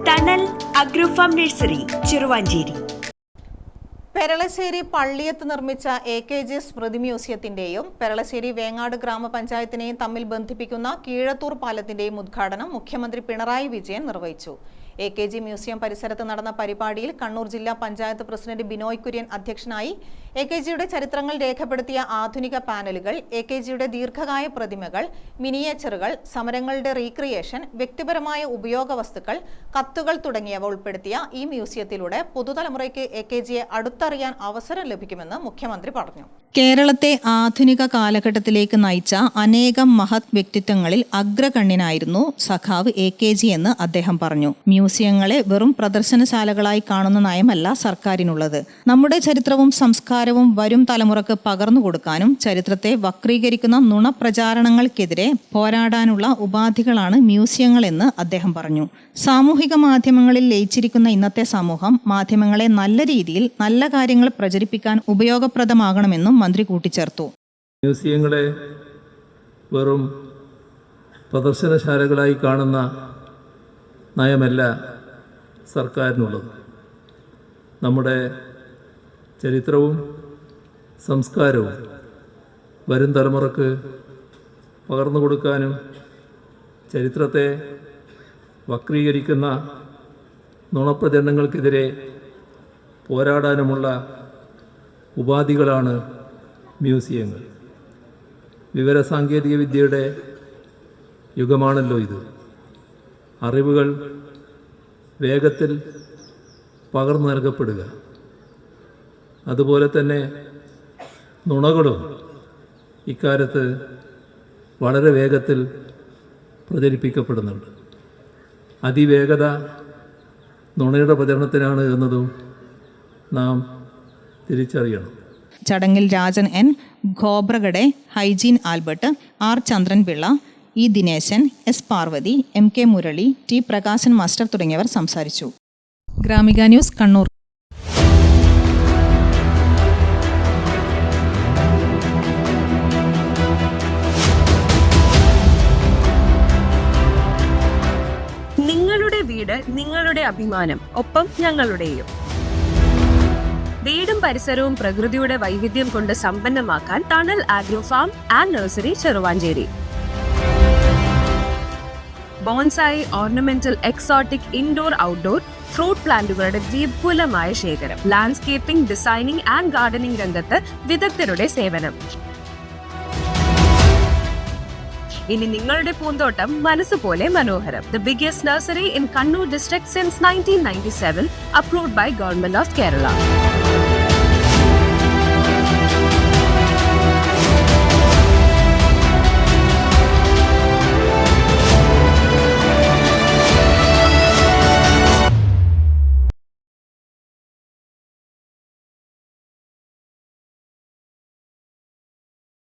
തണൽ അഗ്രോഫാം നഴ്സറി ചെറുവാഞ്ചേരി. പെരളശ്ശേരി പള്ളിയത്ത് നിർമ്മിച്ച AKG സ്മൃതി മ്യൂസിയത്തിന്റെയും പെരളശ്ശേരി വേങ്ങാട് ഗ്രാമപഞ്ചായത്തിനെയും തമ്മിൽ ബന്ധിപ്പിക്കുന്ന കീഴത്തൂർ പാലത്തിന്റെയും ഉദ്ഘാടനം മുഖ്യമന്ത്രി പിണറായി വിജയൻ നിർവഹിച്ചു. AKG മ്യൂസിയം പരിസരത്ത് നടന്ന പരിപാടിയിൽ കണ്ണൂർ ജില്ലാ പഞ്ചായത്ത് പ്രസിഡന്റ് ബിനോയ് കുര്യൻ അധ്യക്ഷനായി. AKGയുടെ ചരിത്രങ്ങൾ രേഖപ്പെടുത്തിയ ആധുനിക പാനലുകൾ, AKGയുടെ ദീർഘകായ പ്രതിമകൾ, മിനിയേച്ചറുകൾ, സമരങ്ങളുടെ റീക്രിയേഷൻ, വ്യക്തിപരമായ ഉപയോഗ വസ്തുക്കൾ, കത്തുകൾ തുടങ്ങിയവ ഉൾപ്പെടുത്തിയ ഈ മ്യൂസിയത്തിലൂടെ പുതുതലമുറയ്ക്ക് AKGയെ അടുത്തറിയാൻ അവസരം ലഭിക്കുമെന്ന് മുഖ്യമന്ത്രി പറഞ്ഞു. കേരളത്തെ ആധുനിക കാലഘട്ടത്തിലേക്ക് നയിച്ച അനേകം മഹത് വ്യക്തിത്വങ്ങളിൽ അഗ്രഗണ്യനായിരുന്നു സഖാവ് AKG എന്ന് അദ്ദേഹം പറഞ്ഞു. മ്യൂസിയങ്ങളെ വെറും പ്രദർശനശാലകളായി കാണുന്ന നയമല്ല സർക്കാരിനുള്ളത്. നമ്മുടെ ചരിത്രവും സംസ്കാരവും വരും തലമുറക്ക് പകർന്നു കൊടുക്കാനും ചരിത്രത്തെ വക്രീകരിക്കുന്ന നുണപ്രചാരണങ്ങൾക്കെതിരെ പോരാടാനുള്ള ഉപാധികളാണ് മ്യൂസിയങ്ങളെന്ന് അദ്ദേഹം പറഞ്ഞു. സാമൂഹിക മാധ്യമങ്ങളിൽ ലയിച്ചിരിക്കുന്ന ഇന്നത്തെ സമൂഹം മാധ്യമങ്ങളെ നല്ല രീതിയിൽ നല്ല കാര്യങ്ങൾ പ്രചരിപ്പിക്കാൻ ഉപയോഗപ്രദമാകണമെന്നും മന്ത്രി കൂട്ടിച്ചേർത്തു. മ്യൂസിയങ്ങളെ വെറും പ്രദർശനശാലകളായി കാണുന്ന നയമല്ല സർക്കാരിനുള്ളത്. നമ്മുടെ ചരിത്രവും സംസ്കാരവും വരും തലമുറക്ക് പകർന്നു കൊടുക്കാനും ചരിത്രത്തെ വക്രീകരിക്കുന്ന നുണപ്രചരണങ്ങൾക്കെതിരെ പോരാടാനുമുള്ള ഉപാധികളാണ് മ്യൂസിയങ്ങൾ. വിവരസാങ്കേതിക വിദ്യയുടെ യുഗമാണല്ലോ ഇത്. അറിവുകൾ വേഗത്തിൽ പകർന്നു നൽകപ്പെടുക, അതുപോലെ തന്നെ നുണകളും ഇക്കാലത്ത് വളരെ വേഗത്തിൽ പ്രചരിപ്പിക്കപ്പെടുന്നുണ്ട്. അതിവേഗത നുണയുടെ പ്രചരണത്തിനാണ് എന്നതും നാം തിരിച്ചറിയണം. ചടങ്ങിൽ Rajan N, Khobragade, Hygin Albert, R Chandranpillai, E Dineshan, S Parvathy, MK Murali, T Prakashan master തുടങ്ങിയവർ സംസാരിച്ചു. ഗ്രാമിക ന്യൂസ്, കണ്ണൂർ. നിങ്ങളുടെ വീട് നിങ്ങളുടെ അഭിമാനം, ഒപ്പം ഞങ്ങളുടെയും. വീടും പരിസരവും പ്രകൃതിയുടെ വൈവിധ്യം കൊണ്ട് സമ്പന്നമാക്കാൻ Thanal agro farm and nursery Cheruvancheri. Bonsai, ornamental, exotic, indoor, outdoor fruit പ്ലാന്റുകളുടെ വിപുലമായ ശേഖരം. ലാൻഡ്സ്കേപ്പിംഗ്, ഡിസൈനിംഗ് ആൻഡ് ഗാർഡനിംഗ് രംഗത്ത് വിദഗ്ധരുടെ സേവനം. ഇനി നിങ്ങളുടെ പൂന്തോട്ടം മനസ്സുപോലെ മനോഹരം. The biggest nursery in Kannur district since 1997, approved by Government of Kerala.